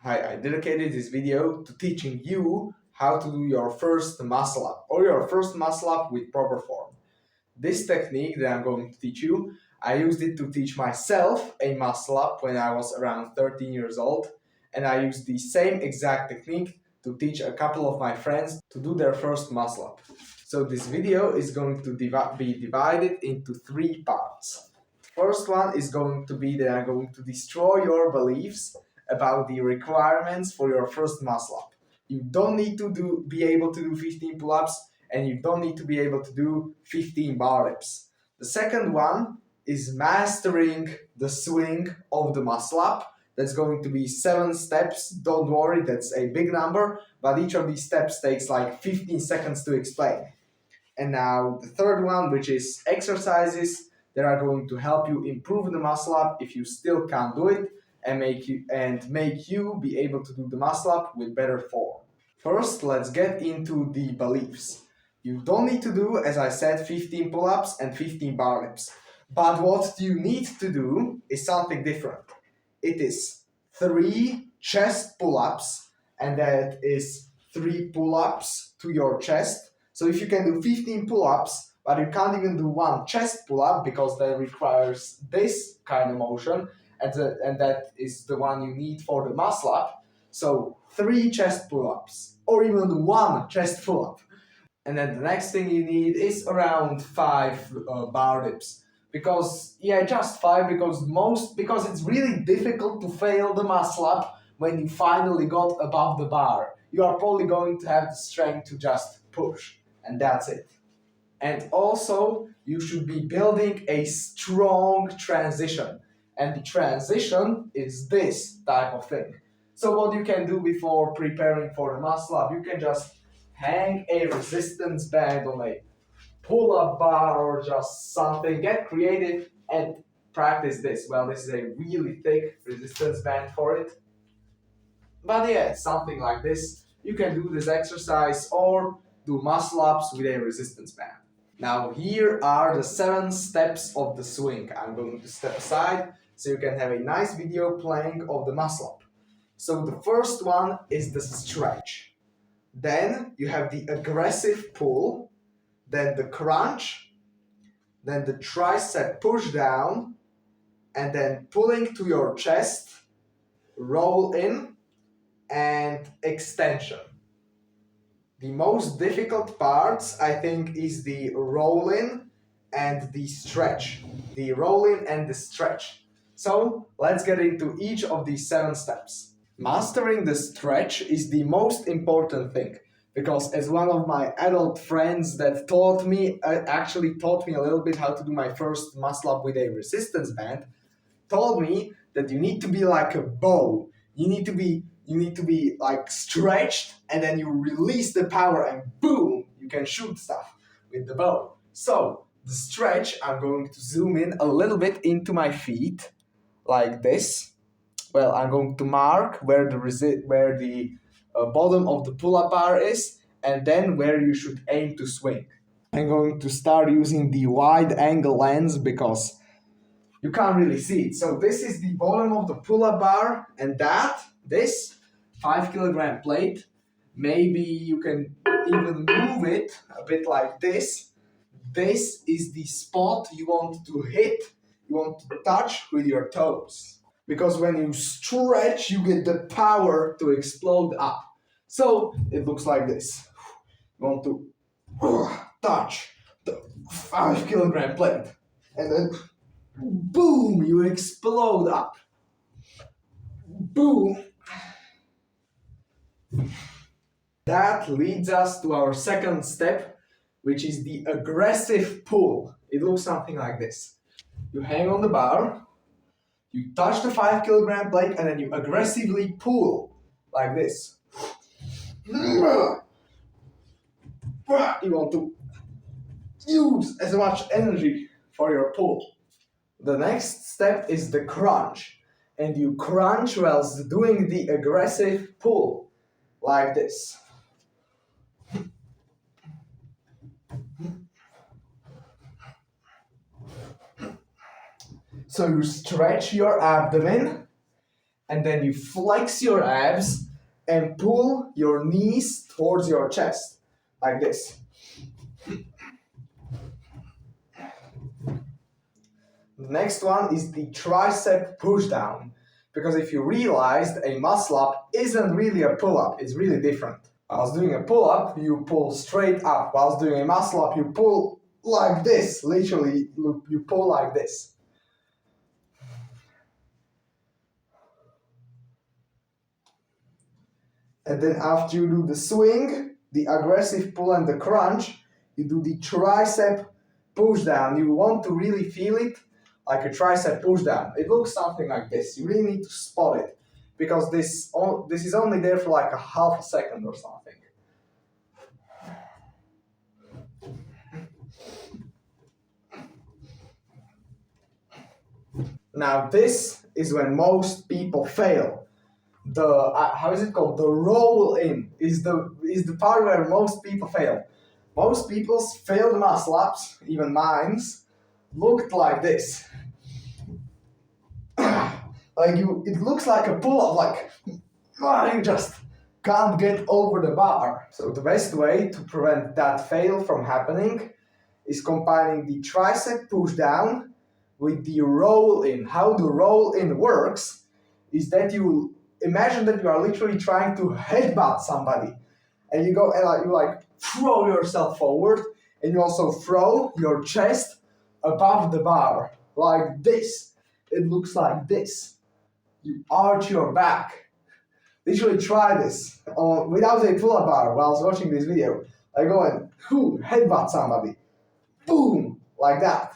Hi, I dedicated this video to teaching you how to do your first muscle up or your first muscle up with proper form. This technique that I'm going to teach you, I used it to teach myself a muscle up when I was around 13 years old, and I used the same exact technique to teach a couple of my friends to do their first muscle up. So this video is going to be divided into three parts. First one is going to be that I'm going to destroy your beliefs about the requirements for your first muscle up. You don't need to be able to do 15 pull-ups, and you don't need to be able to do 15 bar reps. The second one is mastering the swing of the muscle up. That's going to be 7 steps. Don't worry, that's a big number, but each of these steps takes like 15 seconds to explain. And now the third one, which is exercises that are going to help you improve the muscle up if you still can't do it, and make you be able to do the muscle up with better form. First, let's get into the beliefs. You don't need to do, as I said, 15 pull-ups and 15 bar reps. But what you need to do is something different. It is 3 chest pull-ups, and that is 3 pull-ups to your chest. So if you can do 15 pull-ups, but you can't even do 1 chest pull-up because that requires this kind of motion, and that is the one you need for the muscle up. So 3 chest pull-ups, or even 1 chest pull-up. And then the next thing you need is around 5 bar dips. Just 5, because it's really difficult to fail the muscle up when you finally got above the bar. You are probably going to have the strength to just push, and that's it. And also, you should be building a strong transition. And the transition is this type of thing. So what you can do before preparing for the muscle up, you can just hang a resistance band on a pull-up bar or just something. Get creative and practice this. Well, this is a really thick resistance band for it. But yeah, something like this. You can do this exercise or do muscle ups with a resistance band. Now here are the 7 steps of the swing. I'm going to step aside so you can have a nice video playing of the muscle up. So the first one is the stretch. Then you have the aggressive pull, then the crunch, then the tricep push down, and then pulling to your chest, roll in, and extension. The most difficult parts, I think, is the roll in and the stretch. The roll in and the stretch. So let's get into each of these 7 steps. Mastering the stretch is the most important thing, because as one of my adult friends that actually taught me a little bit how to do my first muscle up with a resistance band, told me that you need to be like a bow. You need to be like stretched, and then you release the power and boom, you can shoot stuff with the bow. So the stretch, I'm going to zoom in a little bit into my feet like this. Well, I'm going to mark where the bottom of the pull-up bar is, and then where you should aim to swing. I'm going to start using the wide angle lens because you can't really see it. So this is the bottom of the pull-up bar, and this 5 kilogram plate, maybe you can even move it a bit like this. This is the spot you want to hit, you want to touch with your toes. Because when you stretch, you get the power to explode up. So it looks like this. You want to touch the 5 kilogram plate, and then boom, you explode up. Boom. That leads us to our second step, which is the aggressive pull. It looks something like this. You hang on the bar, you touch the 5 kilogram plate, and then you aggressively pull like this. You want to use as much energy for your pull. The next step is the crunch, and you crunch whilst doing the aggressive pull like this. So you stretch your abdomen and then you flex your abs and pull your knees towards your chest, like this. The next one is the tricep push down. Because if you realized, a muscle up isn't really a pull up, it's really different. Whilst doing a pull up, you pull straight up. Whilst doing a muscle up, you pull like this. Literally, you pull like this. And then after you do the swing, the aggressive pull and the crunch, you do the tricep push down. You want to really feel it like a tricep push down. It looks something like this. You really need to spot it because this is only there for like a half a second or something. Now this is when most people fail. The how is it called? The roll in is the part where most people fail. Most people's failed muscle ups, even mine's, looked like this. It looks like a pull-up, like you just can't get over the bar. So the best way to prevent that fail from happening is combining the tricep push down with the roll in. How the roll in works is that you imagine that you are literally trying to headbutt somebody, and you go and you throw yourself forward, and you also throw your chest above the bar like this. It looks like this. You arch your back. Literally try this without a pull-up bar whilst watching this video. I go and headbutt somebody. Boom! Like that.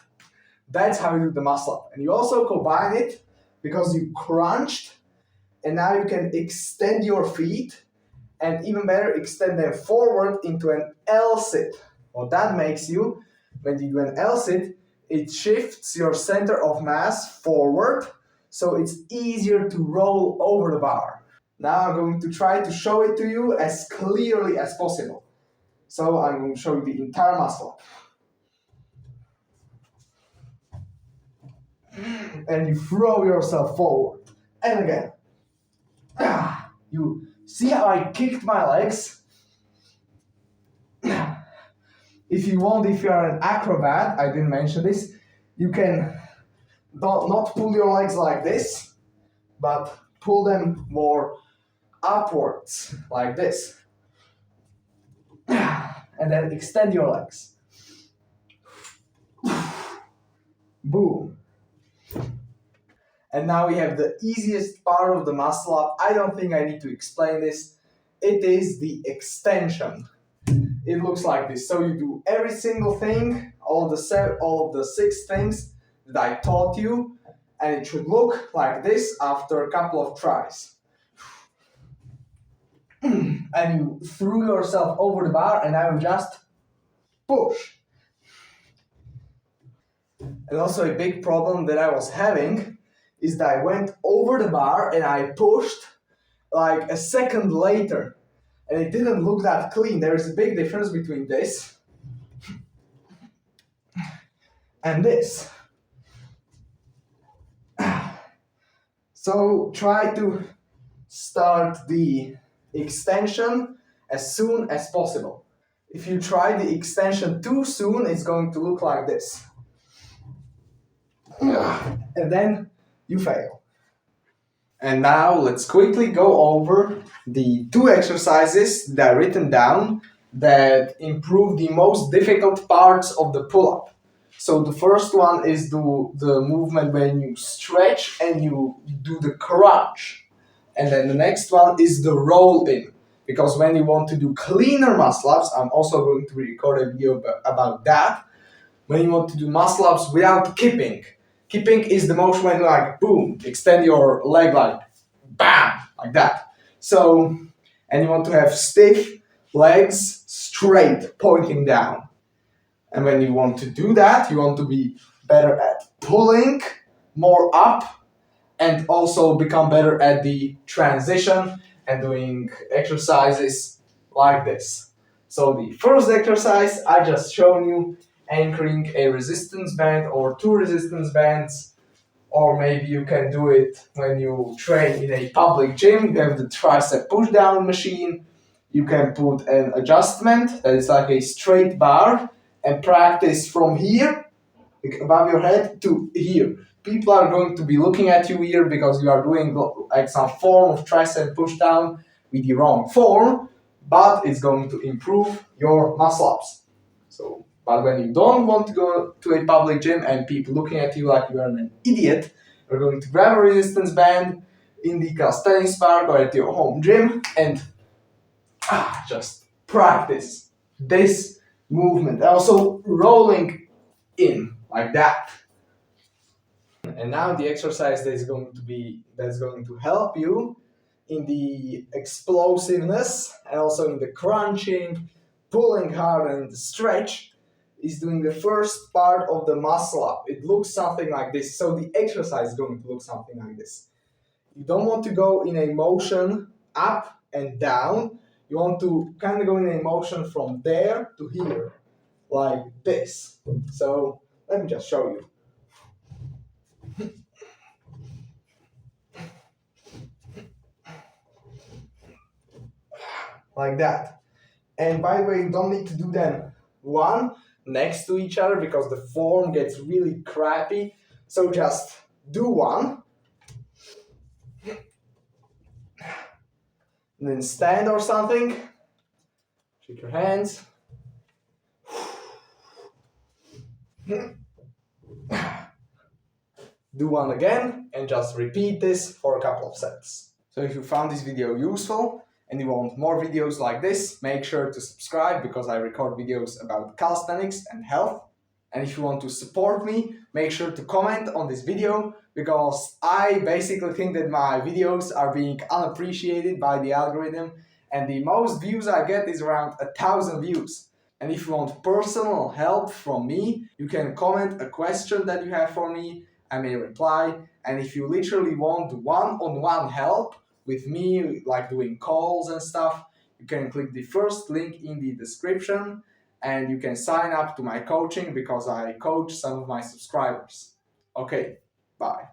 That's how you do the muscle up. And you also combine it because you crunched, and now you can extend your feet, and even better, extend them forward into an L-sit. What that makes you, when you do an L-sit, it shifts your center of mass forward, so it's easier to roll over the bar. Now I'm going to try to show it to you as clearly as possible. So I'm going to show you the entire muscle. And you throw yourself forward. And again. You see how I kicked my legs? If you want, if you are an acrobat, I didn't mention this, you can not pull your legs like this, but pull them more upwards, like this. And then extend your legs. Boom. And now we have the easiest part of the muscle up. I don't think I need to explain this. It is the extension. It looks like this. So you do every single thing, all of the 6 things that I taught you, and it should look like this after a couple of tries. And you threw yourself over the bar, and now you just push. And also a big problem that I was having is that I went over the bar and I pushed like a second later. And it didn't look that clean. There is a big difference between this and this. So try to start the extension as soon as possible. If you try the extension too soon, it's going to look like this. And then you fail. And now let's quickly go over the 2 exercises that are written down that improve the most difficult parts of the pull-up. So the first one is the movement when you stretch and you do the crunch. And then the next one is the roll in. Because when you want to do cleaner muscle ups, I'm also going to record a video about that. When you want to do muscle ups without kipping. Kipping is the motion when you boom, extend your leg like bam, like that. So, and you want to have stiff legs straight, pointing down. And when you want to do that, you want to be better at pulling more up and also become better at the transition and doing exercises like this. So the first exercise I just shown you, anchoring a resistance band or 2 resistance bands or maybe you can do it when you train in a public gym. You have the tricep push down machine. You can put an adjustment that is like a straight bar and practice from here, like above your head, to here. People are going to be looking at you here because you are doing like some form of tricep push down with the wrong form, but it's going to improve your muscle ups. So, but when you don't want to go to a public gym and people looking at you like you are an idiot, you're going to grab a resistance band in the calisthenics park or at your home gym and just practice this movement. Also rolling in like that. And now the exercise that's going to help you in the explosiveness and also in the crunching, pulling hard and the stretch is doing the first part of the muscle up. It looks something like this. So the exercise is going to look something like this. You don't want to go in a motion up and down. You want to kind of go in a motion from there to here, like this. So let me just show you. Like that. And by the way, you don't need to do them one next to each other because the form gets really crappy. So just do one, and then stand or something. Shake your hands. Do one again and just repeat this for a couple of sets. So if you found this video useful and you want more videos like this, make sure to subscribe because I record videos about calisthenics and health. And if you want to support me, make sure to comment on this video because I basically think that my videos are being unappreciated by the algorithm and the most views I get is around 1,000 views. And if you want personal help from me, you can comment a question that you have for me. I may reply. And if you literally want one-on-one help with me, like doing calls and stuff, you can click the first link in the description and you can sign up to my coaching because I coach some of my subscribers. Okay, bye.